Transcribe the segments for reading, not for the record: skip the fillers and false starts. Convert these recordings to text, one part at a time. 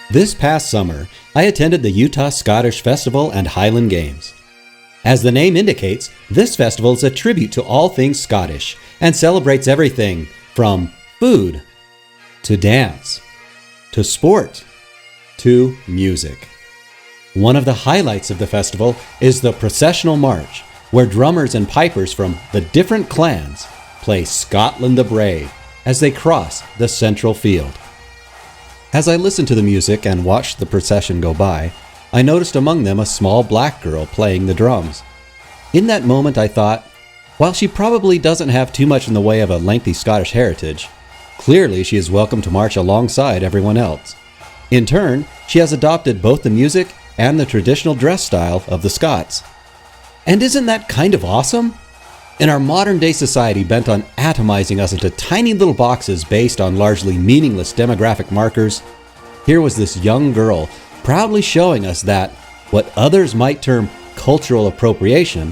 This past summer, I attended the Utah Scottish Festival and Highland Games. As the name indicates, this festival is a tribute to all things Scottish and celebrates everything from food to dance to sport to music. One of the highlights of the festival is the processional march, where drummers and pipers from the different clans play Scotland the Brave as they cross the central field. As I listened to the music and watched the procession go by, I noticed among them a small black girl playing the drums. In that moment I thought, while she probably doesn't have too much in the way of a lengthy Scottish heritage, clearly she is welcome to march alongside everyone else. In turn, she has adopted both the music and the traditional dress style of the Scots. And isn't that kind of awesome? In our modern-day society bent on atomizing us into tiny little boxes based on largely meaningless demographic markers, here was this young girl proudly showing us that what others might term cultural appropriation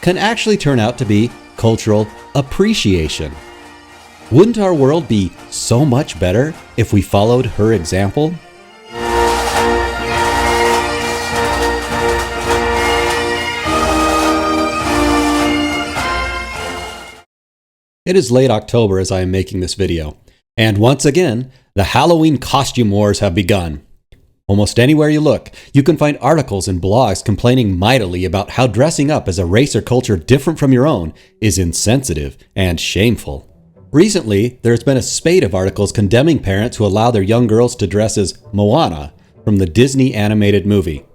can actually turn out to be cultural appreciation. Wouldn't our world be so much better if we followed her example? It is late October as I am making this video, and once again, the Halloween costume wars have begun. Almost anywhere you look, you can find articles and blogs complaining mightily about how dressing up as a race or culture different from your own is insensitive and shameful. Recently, there has been a spate of articles condemning parents who allow their young girls to dress as Moana from the Disney animated movie.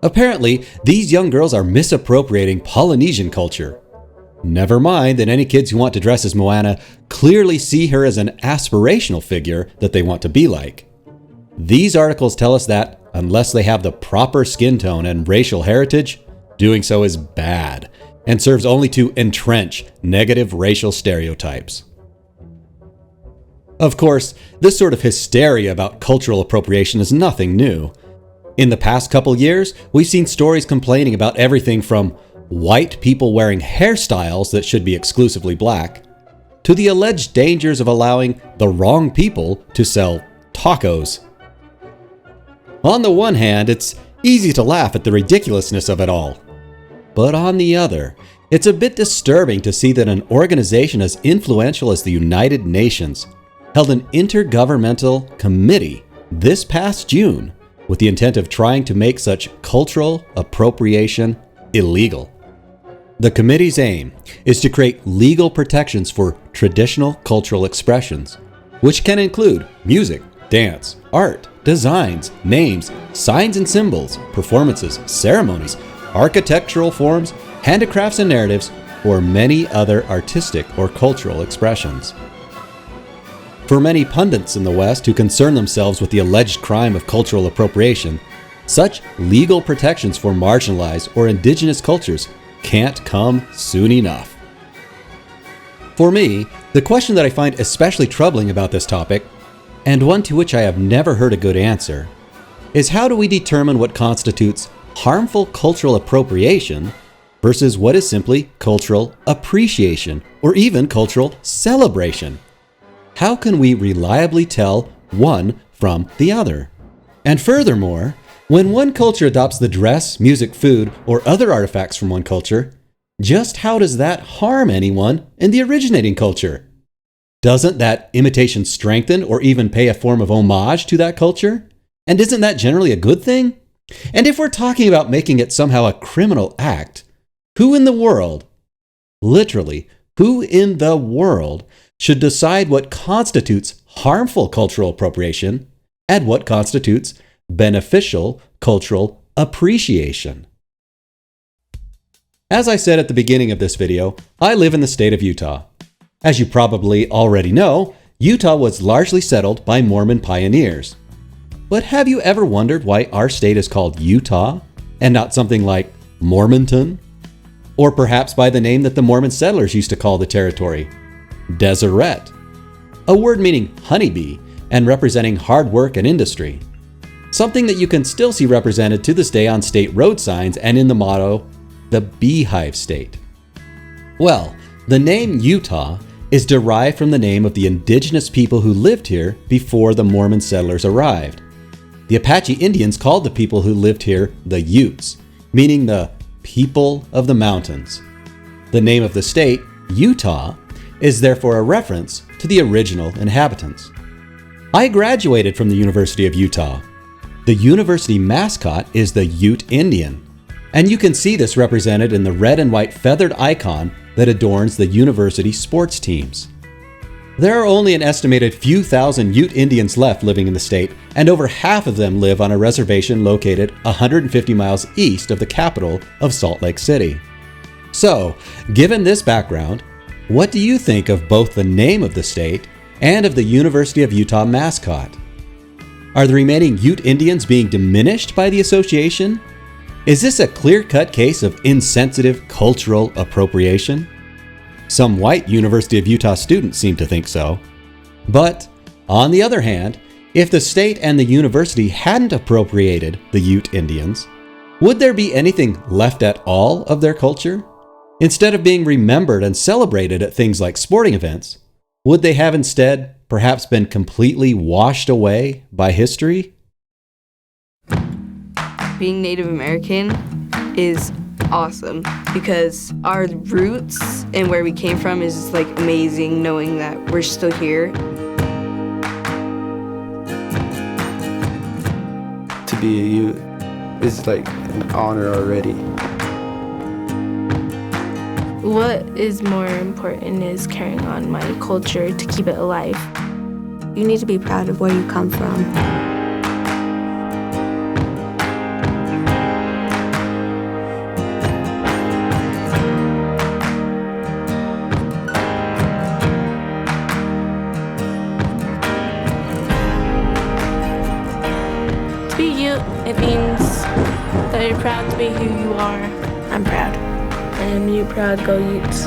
Apparently, these young girls are misappropriating Polynesian culture. Never mind that any kids who want to dress as Moana clearly see her as an aspirational figure that they want to be like. These articles tell us that, unless they have the proper skin tone and racial heritage, doing so is bad and serves only to entrench negative racial stereotypes. Of course, this sort of hysteria about cultural appropriation is nothing new. In the past couple years, we've seen stories complaining about everything from white people wearing hairstyles that should be exclusively black, to the alleged dangers of allowing the wrong people to sell tacos. On the one hand, it's easy to laugh at the ridiculousness of it all. But on the other, it's a bit disturbing to see that an organization as influential as the United Nations held an intergovernmental committee this past June with the intent of trying to make such cultural appropriation illegal. The committee's aim is to create legal protections for traditional cultural expressions, which can include music, dance, art, designs, names, signs and symbols, performances, ceremonies, architectural forms, handicrafts and narratives, or many other artistic or cultural expressions. For many pundits in the West who concern themselves with the alleged crime of cultural appropriation, such legal protections for marginalized or indigenous cultures can't come soon enough. For me, the question that I find especially troubling about this topic, and one to which I have never heard a good answer, is how do we determine what constitutes harmful cultural appropriation versus what is simply cultural appreciation or even cultural celebration? How can we reliably tell one from the other? And furthermore, when one culture adopts the dress, music, food, or other artifacts from one culture, just how does that harm anyone in the originating culture? Doesn't that imitation strengthen or even pay a form of homage to that culture? And isn't that generally a good thing? And if we're talking about making it somehow a criminal act, who in the world, literally, who in the world should decide what constitutes harmful cultural appropriation and what constitutes beneficial cultural appreciation? As I said at the beginning of this video, I live in the state of Utah. As you probably already know, Utah was largely settled by Mormon pioneers. But have you ever wondered why our state is called Utah and not something like Mormonton? Or perhaps by the name that the Mormon settlers used to call the territory, Deseret, a word meaning honeybee and representing hard work and industry. Something that you can still see represented to this day on state road signs and in the motto, the Beehive State. Well, the name Utah is derived from the name of the indigenous people who lived here before the Mormon settlers arrived. the Apache Indians called the people who lived here the Utes, meaning the people of the mountains. The name of the state, Utah, is therefore a reference to the original inhabitants. I graduated from the University of Utah. The university mascot is the Ute Indian, and you can see this represented in the red and white feathered icon that adorns the university sports teams. There are only an estimated few thousand Ute Indians left living in the state, and over half of them live on a reservation located 150 miles east of the capital of Salt Lake City. So, given this background, what do you think of both the name of the state and of the University of Utah mascot? Are the remaining Ute Indians being diminished by the association? Is this a clear-cut case of insensitive cultural appropriation? Some white University of Utah students seem to think so. But, on the other hand, if the state and the university hadn't appropriated the Ute Indians, would there be anything left at all of their culture? Instead of being remembered and celebrated at things like sporting events, would they have instead perhaps been completely washed away by history? Being Native American is awesome because our roots and where we came from is like amazing, knowing that we're still here. To be a Ute is like an honor already. What is more important is carrying on my culture to keep it alive. You need to be proud of where you come from. To be you, it means that you're proud to be who you are. I'm proud. And you proud, go Utes.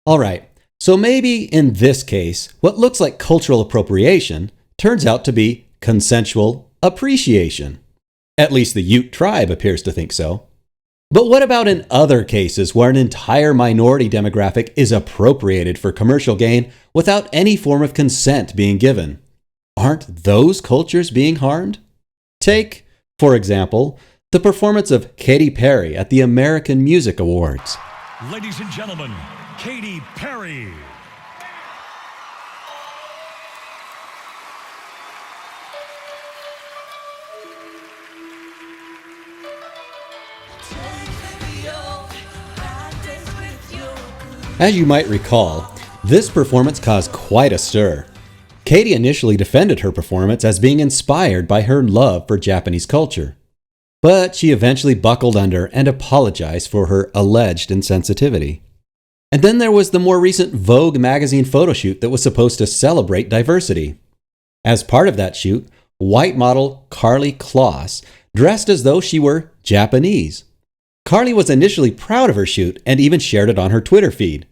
Alright, so maybe in this case, what looks like cultural appropriation turns out to be consensual appreciation. At least the Ute tribe appears to think so. But what about in other cases where an entire minority demographic is appropriated for commercial gain without any form of consent being given? Aren't those cultures being harmed? Take, for example, the performance of Katy Perry at the American Music Awards. Ladies and gentlemen, Katy Perry. As you might recall, this performance caused quite a stir. Katy initially defended her performance as being inspired by her love for Japanese culture, but she eventually buckled under and apologized for her alleged insensitivity. And then there was the more recent Vogue magazine photo shoot that was supposed to celebrate diversity. As part of that shoot, white model Carly Kloss dressed as though she were Japanese. Carly was initially proud of her shoot and even shared it on her Twitter feed.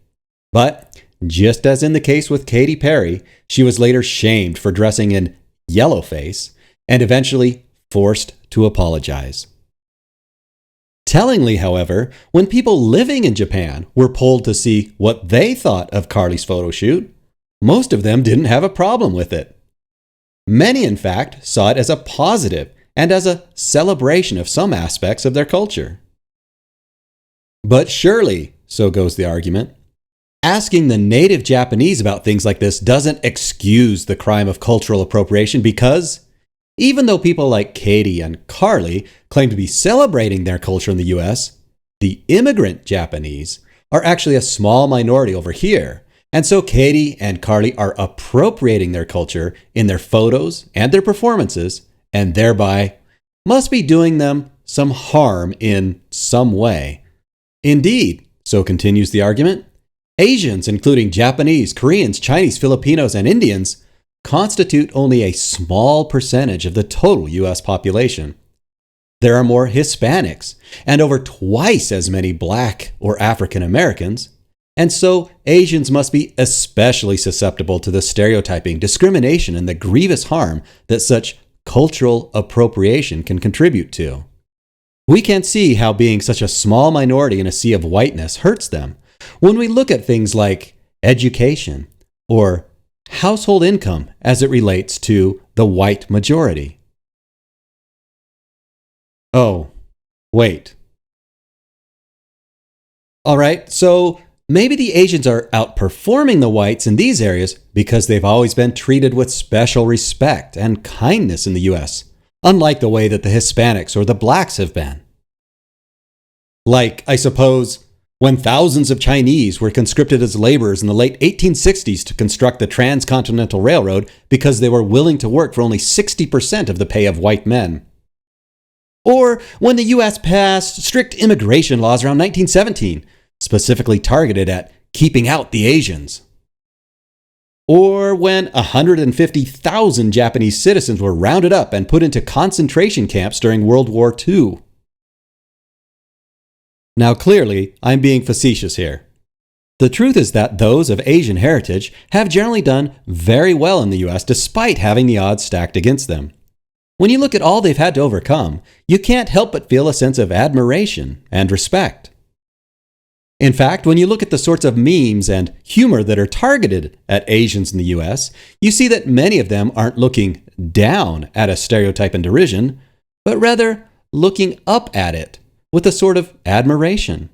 But, just as in the case with Katy Perry, she was later shamed for dressing in yellowface and eventually forced to apologize. Tellingly, however, when people living in Japan were polled to see what they thought of Carly's photo shoot, most of them didn't have a problem with it. Many, in fact, saw it as a positive and as a celebration of some aspects of their culture. But surely, so goes the argument, asking the native Japanese about things like this doesn't excuse the crime of cultural appropriation because, even though people like Katy and Carly claim to be celebrating their culture in the US, the immigrant Japanese are actually a small minority over here, and so Katy and Carly are appropriating their culture in their photos and their performances, and thereby must be doing them some harm in some way. Indeed, so continues the argument, Asians, including Japanese, Koreans, Chinese, Filipinos, and Indians, constitute only a small percentage of the total U.S. population. There are more Hispanics and over twice as many Black or African Americans, and so Asians must be especially susceptible to the stereotyping, discrimination, and the grievous harm that such cultural appropriation can contribute to. We can see how being such a small minority in a sea of whiteness hurts them, When we look at things like education or household income as it relates to the white majority. Oh, wait. All right, so maybe the Asians are outperforming the whites in these areas because they've always been treated with special respect and kindness in the US, unlike the way that the Hispanics or the blacks have been. Like, I suppose, when thousands of Chinese were conscripted as laborers in the late 1860s to construct the Transcontinental Railroad because they were willing to work for only 60% of the pay of white men. Or when the US passed strict immigration laws around 1917, specifically targeted at keeping out the Asians. Or when 150,000 Japanese citizens were rounded up and put into concentration camps during World War II. Now clearly, I'm being facetious here. The truth is that those of Asian heritage have generally done very well in the US despite having the odds stacked against them. When you look at all they've had to overcome, you can't help but feel a sense of admiration and respect. In fact, when you look at the sorts of memes and humor that are targeted at Asians in the US, you see that many of them aren't looking down at a stereotype and derision, but rather looking up at it with a sort of admiration.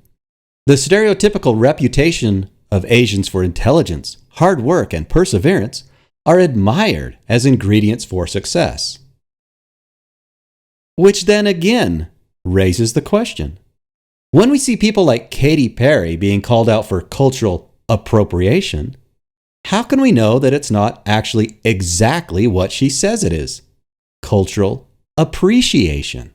The stereotypical reputation of Asians for intelligence, hard work, and perseverance are admired as ingredients for success. Which then again raises the question. When we see people like Katy Perry being called out for cultural appropriation, how can we know that it's not actually exactly what she says it is? Cultural appreciation.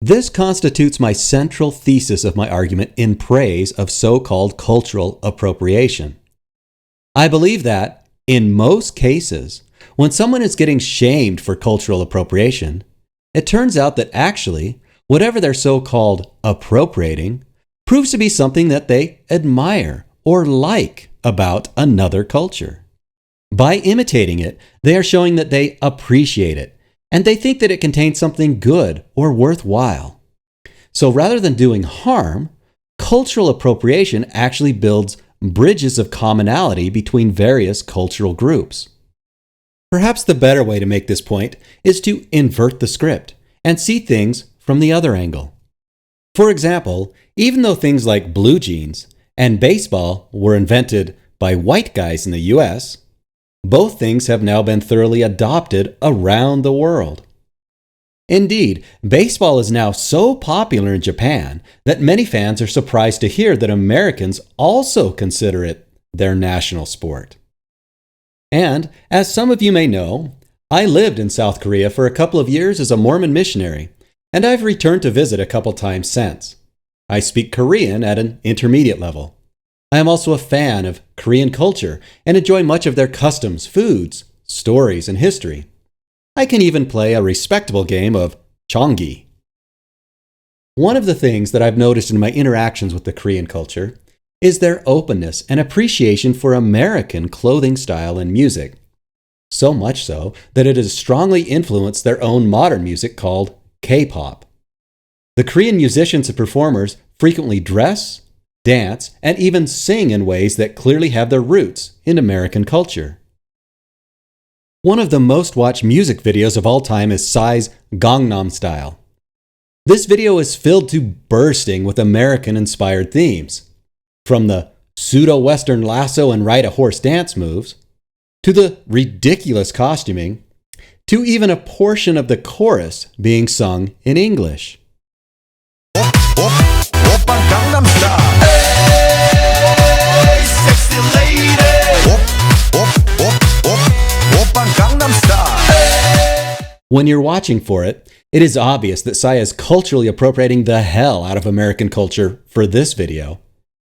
This constitutes my central thesis of my argument in praise of so-called cultural appropriation. I believe that, in most cases, when someone is getting shamed for cultural appropriation, it turns out that actually, whatever they're so-called appropriating proves to be something that they admire or like about another culture. By imitating it, they are showing that they appreciate it, and they think that it contains something good or worthwhile. So rather than doing harm, cultural appropriation actually builds bridges of commonality between various cultural groups. Perhaps the better way to make this point is to invert the script and see things from the other angle. For example, even though things like blue jeans and baseball were invented by white guys in the US, both things have now been thoroughly adopted around the world. Indeed, baseball is now so popular in Japan that many fans are surprised to hear that Americans also consider it their national sport. And, as some of you may know, I lived in South Korea for a couple of years as a Mormon missionary, and I've returned to visit a couple times since. I speak Korean at an intermediate level. I am also a fan of Korean culture and enjoy much of their customs, foods, stories, and history. I can even play a respectable game of Chongi. One of the things that I've noticed in my interactions with the Korean culture is their openness and appreciation for American clothing style and music. So much so that it has strongly influenced their own modern music called K-pop. The Korean musicians and performers frequently dress, dance, and even sing in ways that clearly have their roots in American culture. One of the most watched music videos of all time is Psy's Gangnam Style. This video is filled to bursting with American-inspired themes, from the pseudo-Western lasso and ride a horse dance moves, to the ridiculous costuming, to even a portion of the chorus being sung in English. When you're watching for it, it is obvious that Psy is culturally appropriating the hell out of American culture for this video.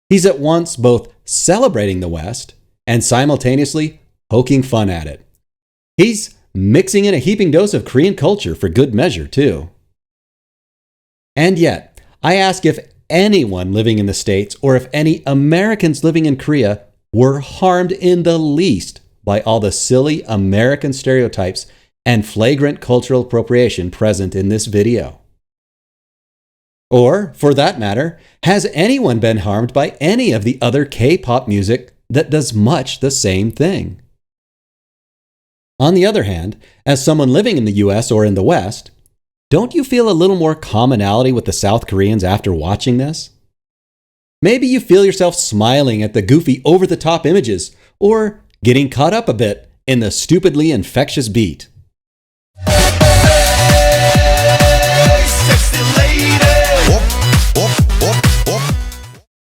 He's at once both celebrating the West and simultaneously poking fun at it. He's mixing in a heaping dose of Korean culture for good measure, too. And yet, I ask if anyone living in the States or if any Americans living in Korea were harmed in the least by all the silly American stereotypes and flagrant cultural appropriation present in this video. Or, for that matter, has anyone been harmed by any of the other K-pop music that does much the same thing? On the other hand, as someone living in the US or in the West, don't you feel a little more commonality with the South Koreans after watching this? Maybe you feel yourself smiling at the goofy over-the-top images, or getting caught up a bit in the stupidly infectious beat.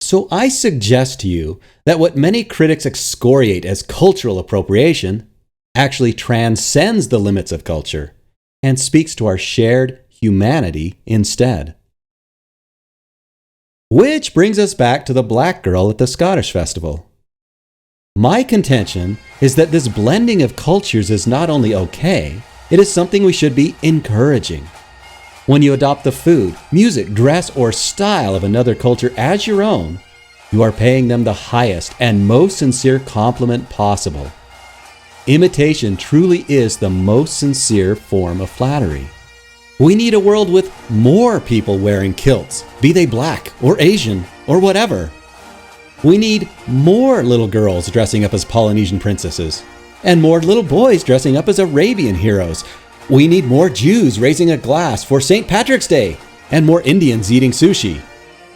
So I suggest to you that what many critics excoriate as cultural appropriation actually transcends the limits of culture and speaks to our shared humanity instead. Which brings us back to the black girl at the Scottish festival. My contention is that this blending of cultures is not only okay, it is something we should be encouraging. When you adopt the food, music, dress, or style of another culture as your own, you are paying them the highest and most sincere compliment possible. Imitation truly is the most sincere form of flattery. We need a world with more people wearing kilts, be they black or Asian or whatever. We need more little girls dressing up as Polynesian princesses, and more little boys dressing up as Arabian heroes. We need more Jews raising a glass for St. Patrick's Day, and more Indians eating sushi.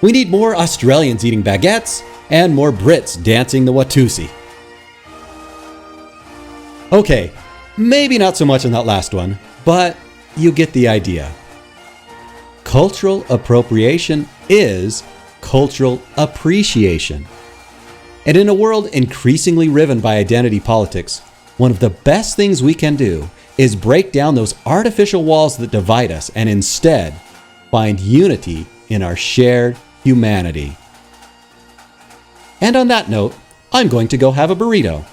We need more Australians eating baguettes, and more Brits dancing the Watusi. Okay, maybe not so much on that last one, but you get the idea. Cultural appropriation is cultural appreciation. And in a world increasingly riven by identity politics, one of the best things we can do is break down those artificial walls that divide us and instead find unity in our shared humanity. And on that note, I'm going to go have a burrito.